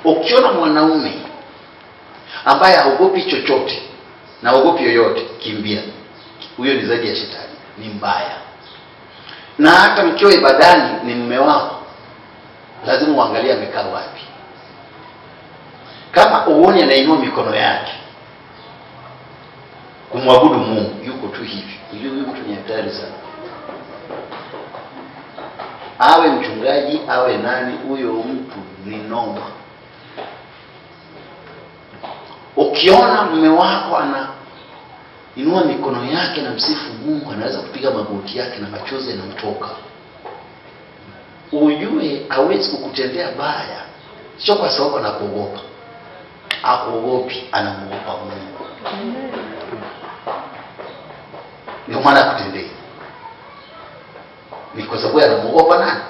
Ukiona mwanaume ambaye haogopi chochote na haogopi yoyote, kimbia. Huyo ni zaidi ya shetani, ni mbaya. Na hata mkiwa ibadani ni mume wako, lazima uangalie amekaa wapi. Kama uone anainua mikono yake kumwabudu Mungu, yuko tu hivi, huyo mtu ni hatari sana. Awe mchungaji, awe nani, huyo mtu ni noma. Ukiona mume wako inua mikono yake na msifu Mungu, anaweza kupiga magoti yake na machozi yanamtoka, ujue hawezi kukutendea baya, sio kwa sababu anakuogopa. Akuogopi, anamuogopa Mungu. Ndio maana akutendea, ni kwa sababu anamuogopa nani?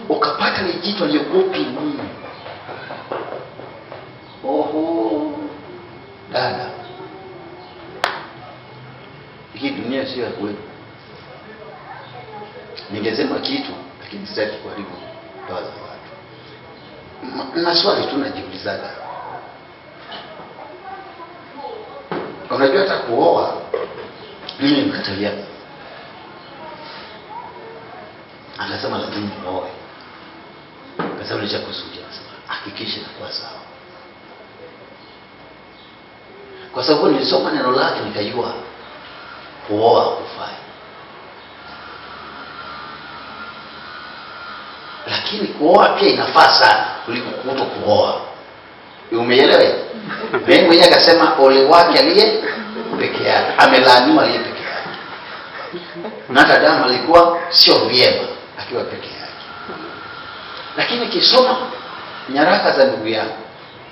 Ukapata ni jitu aliyogopi Mungu. Oho, dada, hii dunia sio ya kweli. Ningesema kitu lakini sitaki kuharibu ndoa za watu. Maswali tu najiulizaga. Unajua hata kuoa mimi nimekatalia. Anasema lazima muoe. Akasema ni cha kusudi, anasema hakikisha inakuwa sawa. Kwa sababu nilisoma neno lake nikajua kuoa kufai. Lakini kuoa pia inafaa sana kuliko kuto kuoa. Umeelewa? Mungu mwenyewe akasema ole wake aliye peke yake, amelaaniwa aliye peke yake. Na hata Adamu alikuwa sio vyema akiwa peke yake. Lakini kisoma nyaraka za ndugu yangu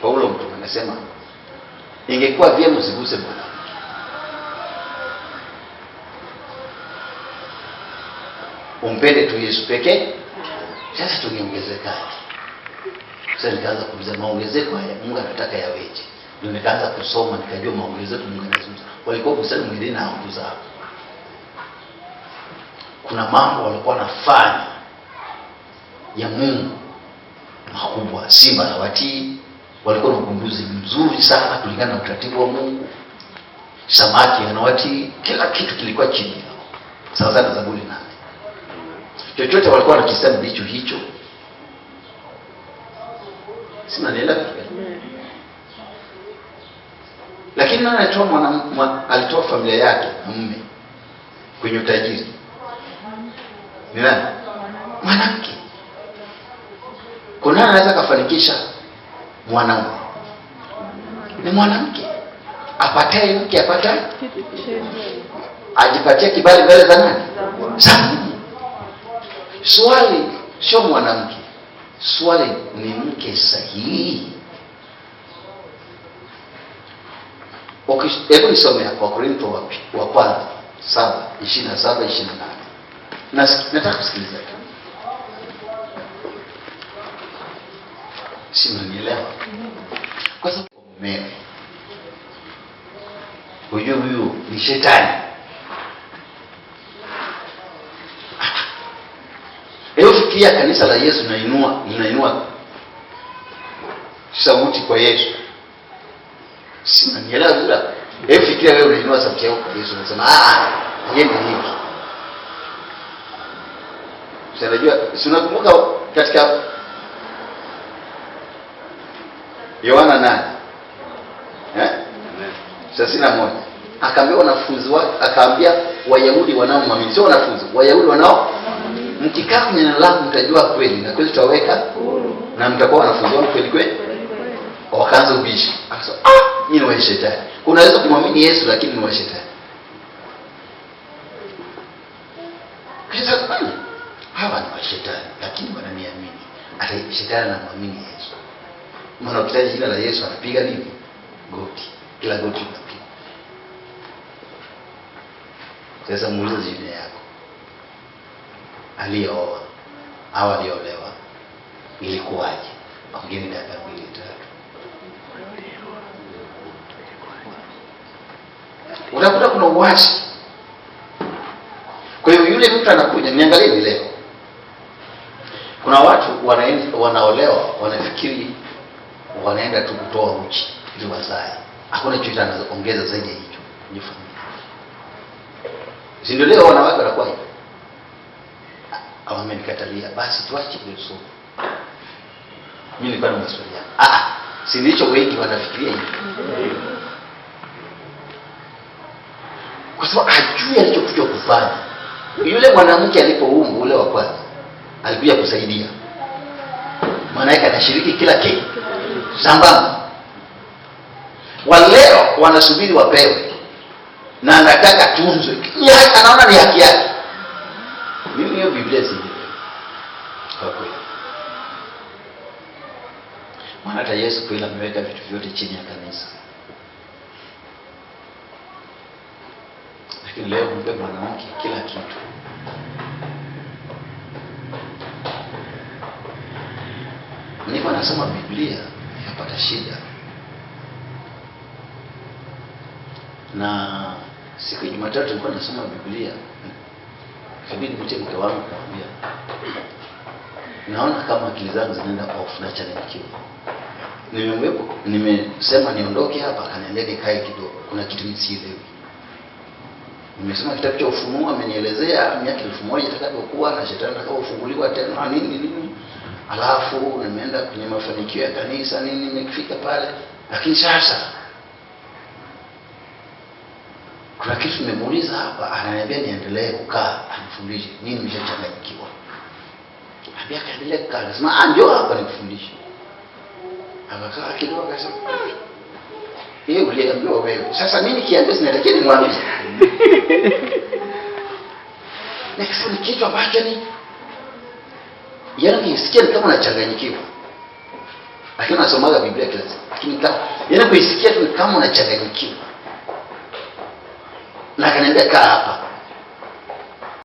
Paulo mtume anasema ingekuwa vyema usiguse mwanamke. Umpende tu Yesu pekee. Sasa tungeongezekaje? Sasa nikaanza kuuliza maongezeko haya Mungu anataka yaweje? Ndio nikaanza kusoma nikajua maongezeko Mungu anazungumza. Walikuwa kusema mwingine na kuzaa. Kuna mambo walikuwa wanafanya ya Mungu makubwa. Simba na watii walikuwa na ugunduzi mzuri sana kulingana na utaratibu wa Mungu. Samaki anawatii, kila kitu kilikuwa chini yao. Sasa na Zaburi 8. Chochote walikuwa wanakisema ndicho hicho. Sina nielewa. Lakini nani alitoa familia yake na mume kwenye utajiri? Ni nani? Mwanamke. Kuna nani anaweza kufanikisha mwanaume? Ni mwanamke. Apataye mke apataye ajipatie kibali mbele za nani? Za swali sio mwanamke. Swali ni mke sahihi. Hebu nisome kwa Korintho wa kwanza 7:27-28. Nataka kusikiliza tu. Si mnielewa? Kwa sababu mumewe huyu ni shetani. Hebu fikiria kanisa la Yesu linainua sauti kwa Yesu. Si mnielewa bila. Hebu fikiria wewe unainua sauti yako kwa Yesu unasema yeye ni hivi. Unajua, si unakumbuka katika Yohana 8 31 akaambia wanafunzi wake, akaambia Wayahudi wanaomwamini, sio wanafunzi, Wayahudi wanao, mkikaa kwenye neno langu mtajua kweli na kweli tutaweka na mtakuwa wanafunzi wangu kweli kweli. Wakaanza ubishi. Akasema nyinyi ni wa shetani. Unaweza kumwamini Yesu lakini ni wa shetani. Kisha hawa ni wa shetani lakini wananiamini. Hata shetani anamwamini Yesu. Maana ukitaja jina la Yesu anapiga nini? Goti. Kila goti linapiga. Sasa muulize jina yako. Alioa au aliolewa ilikuwaje? Ongeni dakika 2-3. Unakuta kuna uwazi. Kwa hiyo yule mtu anakuja, niangalie leo. Kuna watu wanaolewa wanafikiri wanaenda tu kutoa uchi ili wazae. Hakuna kitu anaongeza zaidi ya hicho kwenye familia. Si ndio leo wanawake wanakuwa hivyo? Wamenikatalia, basi tuache ile somo. Mimi nilikuwa na maswali yangu. Si ndicho wengi wanafikiria hivi. Kwa sababu hajui alichokuja kufanya. Yule mwanamke alipoumbwa ule wa kwanza alikuja kusaidia. Maana yake anashiriki kila kitu sambamba. Waleo wanasubiri wapewe na anataka tunzwe. Anaona ni haki yake. Mimi hiyo Biblia si kwa kweli. Maana hata Yesu kweli ameweka vitu vyote chini ya kanisa. Lakini leo mpe mwanamke kila kitu. Nilikuwa nasoma Biblia nikapata shida. Na siku ya Jumatatu nilikuwa nasoma Biblia. Kabidi mtie mke wangu kumwambia, naona kama akili zangu zinaenda off na changanyikiwa. Nimesema niondoke hapa, akaniambia nikae kidogo. Kuna kitu nisielewi. Nimesoma kitabu cha Ufunuo, amenielezea miaka 1000 itakapokuwa na shetani atakapofunguliwa tena nini. Alafu nimeenda kwenye mafanikio ya kanisa nini, nimefika pale. Lakini sasa kuna kitu nimemuuliza hapa, ananiambia niendelee kukaa, anifundishe. Mimi nimeshachanganyikiwa. Anambia kaendelee kukaa, anasema njoo hapa nikufundishe. Akakaa kidogo akasema, yeye uliambiwa wewe. Sasa mimi nikiambia sinatakiwa nimwambie. Nikasema kitu ambacho ni yaani nisikia kama unachanganyikiwa. Lakini nasomaga Biblia kila siku. Lakini kama yaani kuisikia tu kama unachanganyikiwa. Na akaniambia kaa hapa.